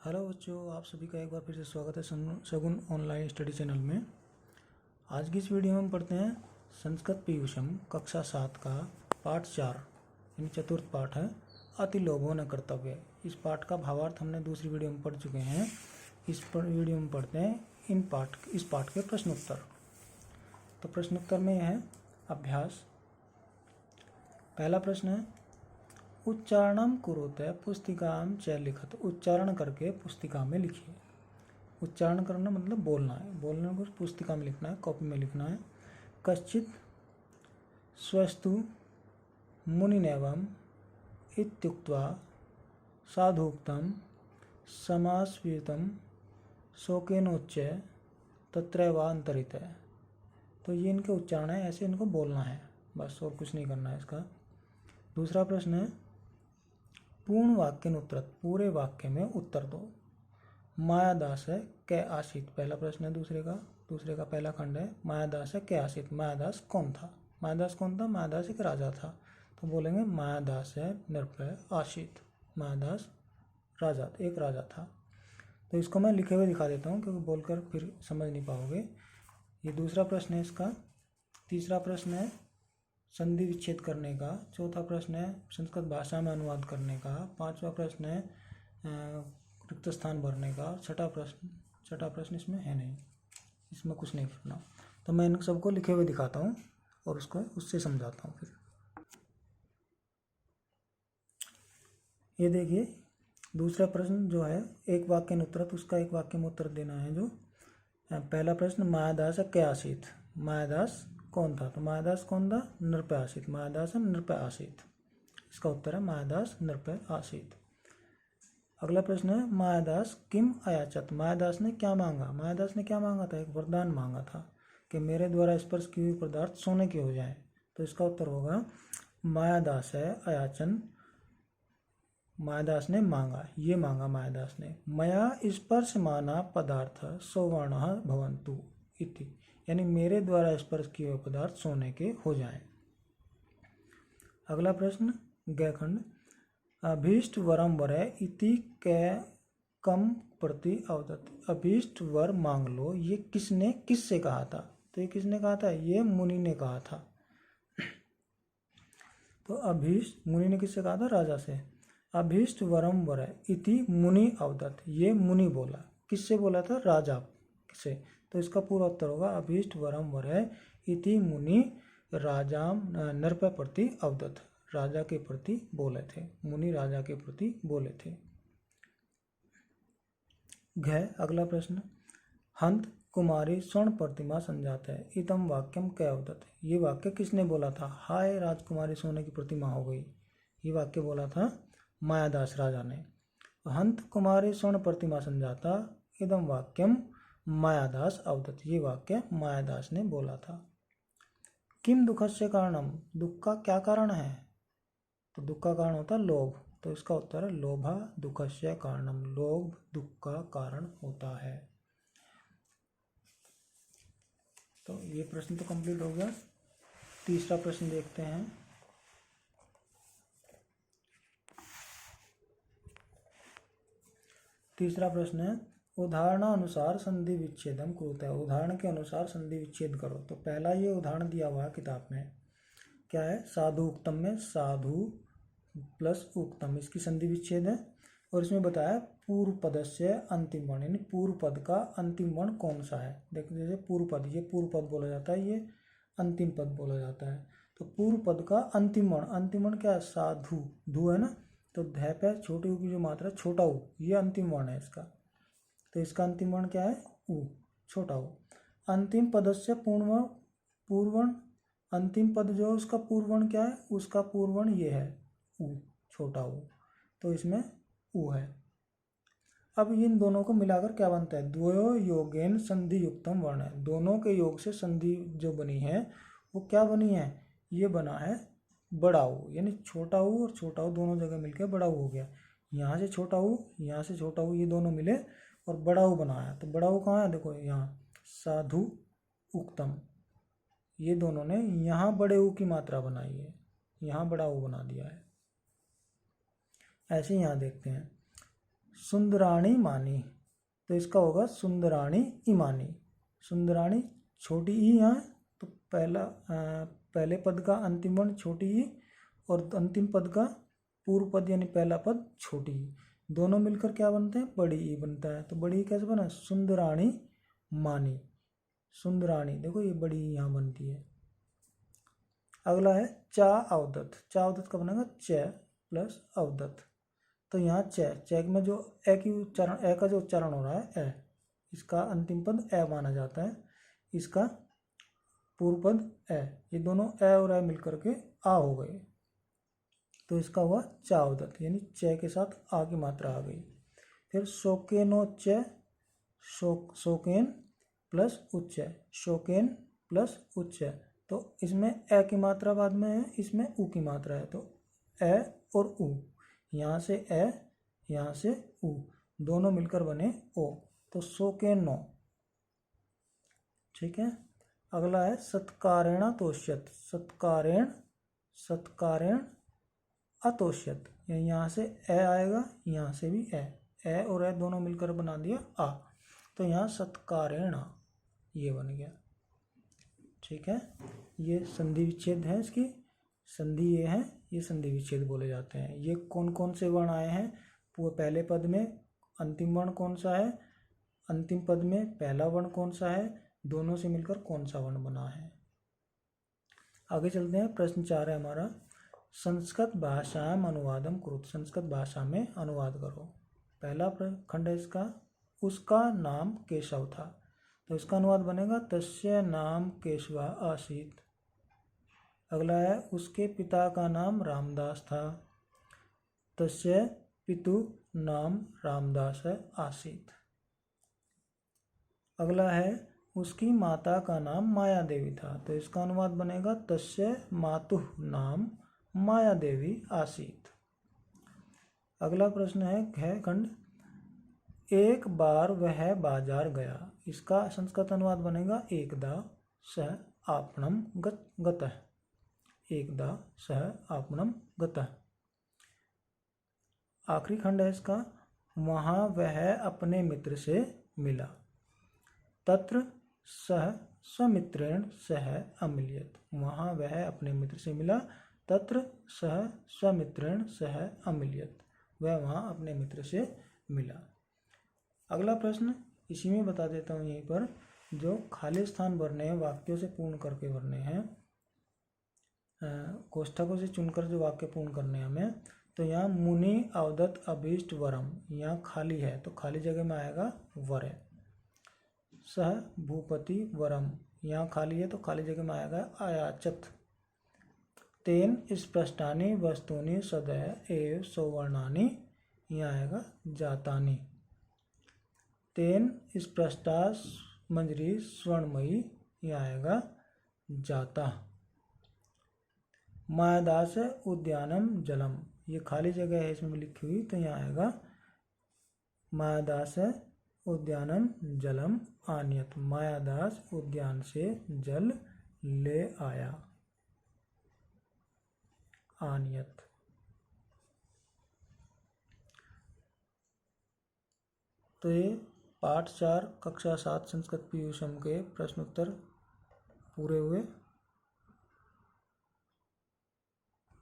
Hello बच्चों, आप सभी का एक बार फिर से स्वागत है शगुन ऑनलाइन स्टडी चैनल में। आज की इस वीडियो में हम पढ़ते हैं संस्कृत पीयूषम कक्षा 7 का पाठ 4 यानी चतुर्थ पाठ है अति लोभो न कर्तव्य। इस पाठ का भावार्थ हमने दूसरी वीडियो में पढ़ चुके हैं। वीडियो में पढ़ते हैं इस पाठ के प्रश्नोत्तर। तो प्रश्नोत्तर में है अभ्यास। पहला प्रश्न है उच्चारणम कुरुते पुस्तिकाम च लिखत। उच्चारण करके पुस्तिका में लिखिए। उच्चारण करना मतलब बोलना है, बोलने को पुस्तिका में लिखना है, कॉपी में लिखना है। कश्चित स्वस्तु मुनिनेवम इत्युक्त्वा साधुक्तम समास्वितम शोकेनोच्च तत्रैवांतरित है। तो ये इनके उच्चारण है, ऐसे इनको बोलना है, बस और कुछ नहीं करना है इसका। दूसरा प्रश्न है पूर्ण वाक्य उत्तर। पूरे वाक्य में उत्तर दो। मायादास है कै आसित। पहला प्रश्न है दूसरे का पहला खंड है मायादास है कै आसित। मायादास कौन था? मायादास कौन था? मायादास एक राजा था। तो बोलेंगे मायादास है नृपय आसित। मायादास एक राजा था। तो इसको मैं लिखे हुए दिखा देता हूँ क्योंकि बोलकर फिर समझ नहीं पाओगे। ये दूसरा प्रश्न है इसका। तीसरा प्रश्न है संधि विच्छेद करने का। चौथा प्रश्न है संस्कृत भाषा में अनुवाद करने का। पांचवा प्रश्न है रिक्त स्थान भरने का। छठा प्रश्न इसमें है नहीं, इसमें कुछ नहीं करना। तो मैं इन सबको लिखे हुए दिखाता हूँ और उससे समझाता हूँ फिर। ये देखिए दूसरा प्रश्न जो है एक वाक्य में उत्तर, तो उसका एक वाक्य में उत्तर देना है। जो पहला प्रश्न मायादास कै आसित। मायादास कौन था? तो मायादास कौन था? नृपय आसित। मायादास नृपय आसित। इसका उत्तर है मायादास नृपय आसित। अगला प्रश्न है मायादास किम अयाचत। मायादास ने क्या मांगा? मायादास ने क्या मांगा था? एक वरदान मांगा था कि मेरे द्वारा स्पर्श किए हुए पदार्थ सोने के हो जाएं। तो इसका उत्तर होगा मायादास है अयाचन। मायादास ने मांगा, ये मांगा मायादास ने। मया स्पर्श माना पदार्थ सौवर्ण भवन्तु इति। यानी मेरे द्वारा स्पर्श किए हुए पदार्थ सोने के हो जाएं। अगला प्रश्न गैखंड अभीष्ट वरम वरै इति कै कम प्रति अवदत्। अभीष्ट वर मांग लो, ये किससे कहा था? तो ये किसने कहा था? ये मुनि ने कहा था। तो अभीष्ट मुनि ने किससे कहा था? राजा से। अभीष्ट वरम वरै इति मुनि अवदत्। ये मुनि बोला। किससे बोला था? राजा से। तो इसका पूरा उत्तर होगा अभीष्ट वरम वरै इति मुनि राजाम नृपय प्रति अवदत्। राजा के प्रति बोले थे। मुनि राजा के प्रति बोले थे। अगला प्रश्न हंत कुमारी स्वर्ण प्रतिमा संजात है इतम वाक्यम कै अवदत्। ये वाक्य किसने बोला था? हाय राजकुमारी सोने की प्रतिमा हो गई। ये वाक्य बोला था मायादास राजा ने। हंत कुमारी स्वर्ण प्रतिमा संजाता इदम वाक्यम मायादास अवदत्। ये वाक्य मायादास ने बोला था। किम दुखस्य कारणम। दुख का क्या कारण है? तो दुख का कारण होता है लोभ। तो इसका उत्तर है लोभा दुखस्य कारणम। लोभ दुख का कारण होता है। तो ये प्रश्न तो कंप्लीट हो गया। तीसरा प्रश्न देखते हैं। तीसरा प्रश्न है उदाहरणानुसार संधि विच्छेदम कुरुते है। उदाहरण के अनुसार संधि विच्छेद करो। तो पहला ये उदाहरण दिया हुआ है किताब में, क्या है? साधु उक्तम में साधु प्लस उक्तम, इसकी संधि विच्छेद है। और इसमें बताया पूर्व पद से अंतिम वर्ण, यानी पूर्व पद का अंतिम वर्ण कौन सा है। देखो जैसे पूर्व पद, ये पूर्व पद बोला जाता है, ये अंतिम पद बोला जाता है। तो पूर्व पद का अंतिम वर्ण क्या है? साधु। धु है ना, तो ध पे छोटे ऊ की जो मात्रा छोटा ऊ, ये अंतिम वर्ण है इसका। तो इसका अंतिम वर्ण क्या है? ऊ, छोटा ऊ। अंतिम पद से पूर्ववर्ण, अंतिम पद जो है उसका पूर्ववर्ण क्या है? उसका पूर्ववर्ण ये है ऊ, छोटा ऊ। तो इसमें ऊ है। अब इन दोनों को मिलाकर क्या बनता है? द्वयो योगेन संधि युक्तम वर्ण है। दोनों के योग से संधि जो बनी है वो क्या बनी है? ये बना है बड़ा ऊ, यानी छोटा ऊ और छोटा ऊ दोनों जगह मिलकर बड़ा ऊ हो गया। यहाँ से छोटा ऊ, यहाँ से छोटा ऊ, ये दोनों मिले और बड़ा ऊ बनाया। तो बड़ा ऊ कहाँ है? देखो यहाँ साधु उक्तम, ये दोनों ने यहाँ बड़े ऊ की मात्रा बनाई है, यहाँ बड़ा ऊ बना दिया है। ऐसे यहाँ देखते हैं सुंदराणी मानी, तो इसका होगा सुंदराणी इमानी। सुंदराणी छोटी ई यहाँ, तो पहले पद का अंतिम वर्ण छोटी ई और अंतिम पद का पूर्व पद यानी पहला पद छोटी ई, दोनों मिलकर क्या बनते हैं, बड़ी ई बनता है। तो बड़ी ई कैसे बना, सुंदराणी मानी। सुंदराणी देखो ये बड़ी ई यहाँ बनती है। अगला है चा अवदत्त। चा अवदत्त का बनेगा च प्लस अवदत्त। तो यहाँ च में जो ए की उच्चारण, ए का जो उच्चारण हो रहा है ए, इसका अंतिम पद ए माना जाता है, इसका पूर्व पद ए, ये दोनों ए और ए मिलकर के आ हो गए, तो इसका हुआ चावदत्त, यानी च के साथ आ की मात्रा आ गई। फिर शोकेनो च, शोकेन प्लस उच्च, शोकेन प्लस उच्च, तो इसमें ए की मात्रा बाद में है, इसमें उ की मात्रा है, तो ए और उ, यहाँ से ए यहाँ से उ, दोनों मिलकर बने ओ, तो शोकेनो। ठीक है। अगला है सत्कारेण अतोष्यत। सत्कारेण अतोष्यत, यहाँ से ए आएगा, यहाँ से भी ए और ए दोनों मिलकर बना दिया आ, तो यहाँ सत्कारेण ये बन गया। ठीक है, ये संधि विच्छेद है, इसकी संधि ये है, ये संधि विच्छेद बोले जाते हैं। ये कौन कौन से वर्ण आए हैं, वो पहले पद में अंतिम वर्ण कौन सा है, अंतिम पद में पहला वर्ण कौन सा है, दोनों से मिलकर कौन सा वर्ण बना है। आगे चलते हैं। प्रश्न 4 है हमारा, संस्कृत भाषायाम अनुवादम कुरुत। संस्कृत भाषा में अनुवाद करो। पहला खंड है इसका, उसका नाम केशव था, तो इसका अनुवाद बनेगा तस्य नाम केशव आसीत। अगला है उसके पिता का नाम रामदास था, तस्य पितु नाम रामदास आसीत। अगला है उसकी माता का नाम माया देवी था, तो इसका अनुवाद बनेगा तस्य मातुः नाम माया देवी आसीत। अगला प्रश्न है खंड, एक बार वह बाजार गया। इसका संस्कृत अनुवाद बनेगा एकदा सः आपणम गतः। एकदा सः आपणम गतः। आखिरी खंड है इसका, वहाँ वह अपने मित्र से मिला, तत्र सः स्वमित्रेण सह अमिलियत। वहाँ वह अपने मित्र से मिला, तत्र सः स्वमित्रेण सह अमिलियत, वह वहाँ अपने मित्र से मिला। अगला प्रश्न इसी में बता देता हूँ, यहीं पर जो खाली स्थान भरने हैं वाक्यों से पूर्ण करके भरने हैं, कोष्ठकों से चुनकर जो वाक्य पूर्ण करने हैं हमें, तो यहाँ मुनि अवदत्त अभीष्ट वरम, यहाँ खाली है तो खाली जगह में आएगा वर है। सह भूपति वरम, यहाँ खाली है तो खाली जगह में आएगा आयाचत। तेन स्पष्टानि वस्तुनि सदैव एव सौवर्णानि, यहाँ आएगा जातानि। तेन स्पष्टा मंजरी स्वर्णमयी, यहाँ आएगा जाता। मायादास उद्यानम जलम, ये खाली जगह है इसमें लिखी हुई, तो यहाँ आएगा मायादास उद्यानम जलम आनियत। मायादास उद्यान से जल ले आया, आनियत। तो ये पाठ 4 कक्षा 7 संस्कृत पीयूषम के प्रश्न उत्तर पूरे हुए।